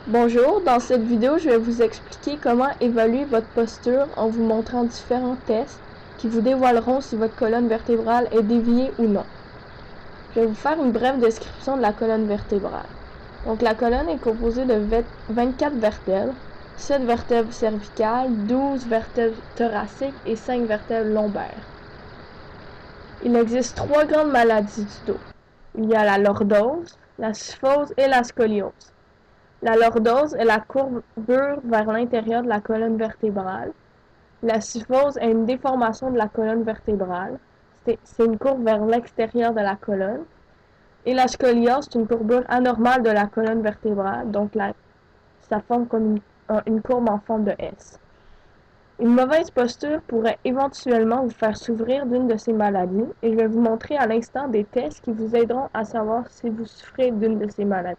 Bonjour, dans cette vidéo, je vais vous expliquer comment évaluer votre posture en vous montrant différents tests qui vous dévoileront si votre colonne vertébrale est déviée ou non. Je vais vous faire une brève description de la colonne vertébrale. Donc la colonne est composée de 24 vertèbres, 7 vertèbres cervicales, 12 vertèbres thoraciques et 5 vertèbres lombaires. Il existe 3 grandes maladies du dos. Il y a la lordose, la kyphose et la scoliose. La lordose est la courbure vers l'intérieur de la colonne vertébrale. La kyphose est une déformation de la colonne vertébrale. C'est une courbe vers l'extérieur de la colonne. Et la scoliose, c'est une courbure anormale de la colonne vertébrale, donc ça forme comme une courbe en forme de S. Une mauvaise posture pourrait éventuellement vous faire souffrir d'une de ces maladies, et je vais vous montrer à l'instant des tests qui vous aideront à savoir si vous souffrez d'une de ces maladies.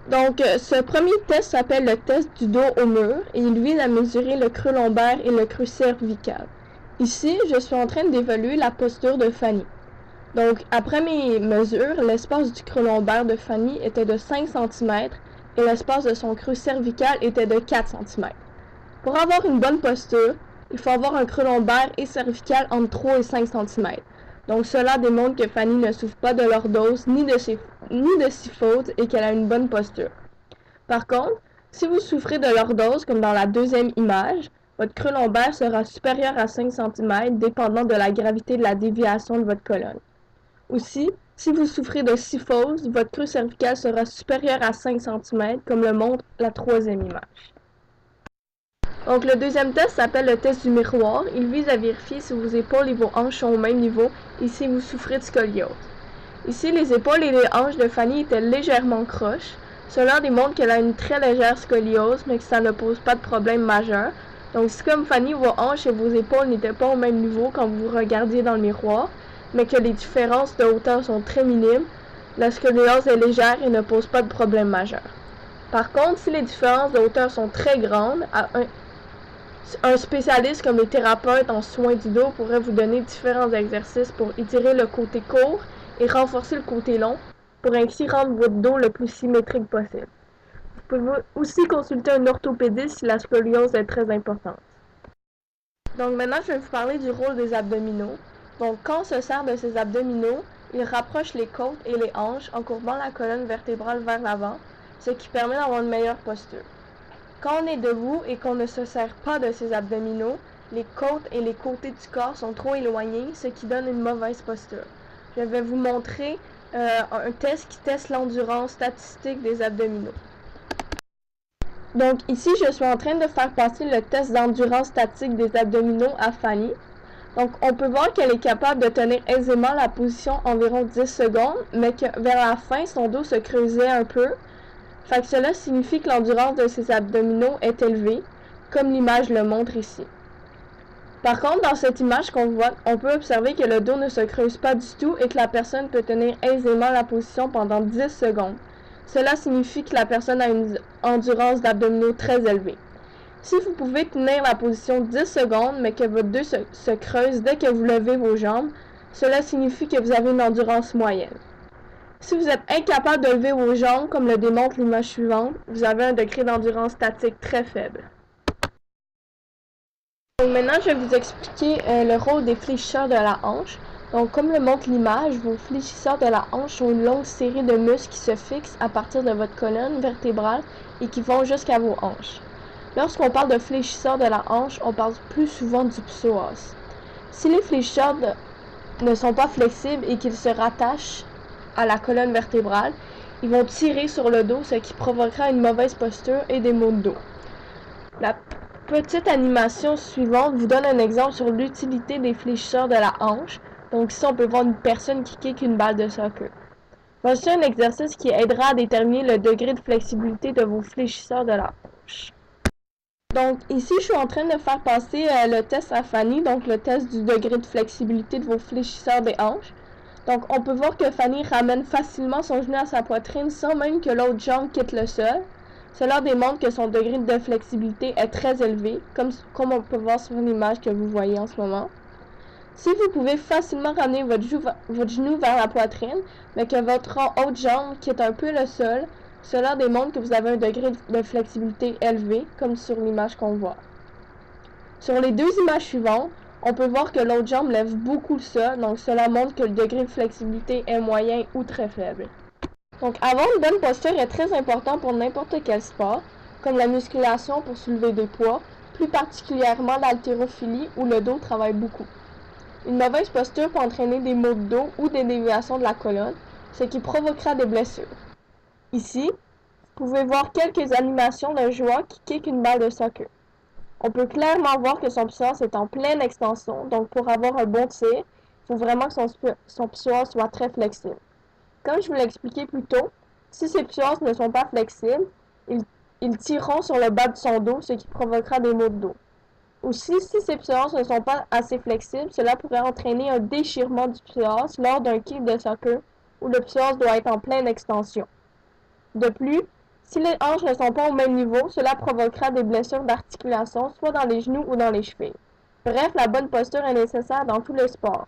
Donc, ce premier test s'appelle le test du dos au mur et il vise à mesurer le creux lombaire et le creux cervical. Ici, je suis en train d'évaluer la posture de Fanny. Donc, après mes mesures, l'espace du creux lombaire de Fanny était de 5 cm et l'espace de son creux cervical était de 4 cm. Pour avoir une bonne posture, il faut avoir un creux lombaire et cervical entre 3 et 5 cm. Donc cela démontre que Fanny ne souffre pas de lordose ni de kyphose et qu'elle a une bonne posture. Par contre, si vous souffrez de lordose, comme dans la deuxième image, votre creux lombaire sera supérieur à 5 cm dépendant de la gravité de la déviation de votre colonne. Aussi, si vous souffrez de kyphose, votre creux cervical sera supérieur à 5 cm comme le montre la troisième image. Donc le deuxième test s'appelle le test du miroir. Il vise à vérifier si vos épaules et vos hanches sont au même niveau et si vous souffrez de scoliose. Ici, les épaules et les hanches de Fanny étaient légèrement croches. Cela démontre qu'elle a une très légère scoliose, mais que ça ne pose pas de problème majeur. Donc si comme Fanny, vos hanches et vos épaules n'étaient pas au même niveau quand vous regardiez dans le miroir, mais que les différences de hauteur sont très minimes, la scoliose est légère et ne pose pas de problème majeur. Par contre, si les différences de hauteur sont très grandes, un spécialiste comme les thérapeutes en soins du dos pourrait vous donner différents exercices pour étirer le côté court et renforcer le côté long pour ainsi rendre votre dos le plus symétrique possible. Vous pouvez aussi consulter un orthopédiste si la scoliose est très importante. Donc maintenant, je vais vous parler du rôle des abdominaux. Donc quand on se sert de ces abdominaux, ils rapprochent les côtes et les hanches en courbant la colonne vertébrale vers l'avant, ce qui permet d'avoir une meilleure posture. Quand on est debout et qu'on ne se sert pas de ses abdominaux, les côtes et les côtés du corps sont trop éloignés, ce qui donne une mauvaise posture. Je vais vous montrer un test qui teste l'endurance statistique des abdominaux. Donc ici, je suis en train de faire passer le test d'endurance statique des abdominaux à Fanny. Donc on peut voir qu'elle est capable de tenir aisément la position environ 10 secondes, mais que vers la fin, son dos se creusait un peu. Fait que cela signifie que l'endurance de ses abdominaux est élevée, comme l'image le montre ici. Par contre, dans cette image qu'on voit, on peut observer que le dos ne se creuse pas du tout et que la personne peut tenir aisément la position pendant 10 secondes. Cela signifie que la personne a une endurance d'abdominaux très élevée. Si vous pouvez tenir la position 10 secondes, mais que votre dos se creuse dès que vous levez vos jambes, cela signifie que vous avez une endurance moyenne. Si vous êtes incapable de lever vos jambes, comme le démontre l'image suivante, vous avez un degré d'endurance statique très faible. Donc maintenant, je vais vous expliquer le rôle des fléchisseurs de la hanche. Donc comme le montre l'image, vos fléchisseurs de la hanche sont une longue série de muscles qui se fixent à partir de votre colonne vertébrale et qui vont jusqu'à vos hanches. Lorsqu'on parle de fléchisseurs de la hanche, on parle plus souvent du psoas. Si les fléchisseurs ne sont pas flexibles et qu'ils se rattachent à la colonne vertébrale, ils vont tirer sur le dos, ce qui provoquera une mauvaise posture et des maux de dos. La petite animation suivante vous donne un exemple sur l'utilité des fléchisseurs de la hanche. Donc ici, on peut voir une personne qui kick une balle de soccer. Voici un exercice qui aidera à déterminer le degré de flexibilité de vos fléchisseurs de la hanche. Donc ici, je suis en train de faire passer le test à Fanny, donc le test du degré de flexibilité de vos fléchisseurs des hanches. Donc on peut voir que Fanny ramène facilement son genou à sa poitrine sans même que l'autre jambe quitte le sol. Cela démontre que son degré de flexibilité est très élevé, comme on peut voir sur l'image que vous voyez en ce moment. Si vous pouvez facilement ramener votre genou vers la poitrine, mais que votre autre jambe quitte un peu le sol, Cela démontre que vous avez un degré de flexibilité élevé, comme sur l'image qu'on voit. Sur les deux images suivantes, on peut voir que l'autre jambe lève beaucoup le sol, donc cela montre que le degré de flexibilité est moyen ou très faible. Donc avoir une bonne posture est très important pour n'importe quel sport, comme la musculation pour soulever des poids, plus particulièrement l'haltérophilie où le dos travaille beaucoup. Une mauvaise posture peut entraîner des maux de dos ou des déviations de la colonne, ce qui provoquera des blessures. Ici, vous pouvez voir quelques animations d'un joueur qui kick une balle de soccer. On peut clairement voir que son psoas est en pleine extension, donc pour avoir un bon tir, il faut vraiment que son psoas soit très flexible. Comme je vous l'ai expliqué plus tôt, si ses psoas ne sont pas flexibles, ils tireront sur le bas de son dos, ce qui provoquera des maux de dos. Aussi, si ces psoas ne sont pas assez flexibles, cela pourrait entraîner un déchirement du psoas lors d'un kick de soccer où le psoas doit être en pleine extension. De plus, si les hanches ne sont pas au même niveau, cela provoquera des blessures d'articulation, soit dans les genoux ou dans les chevilles. Bref, la bonne posture est nécessaire dans tous les sports.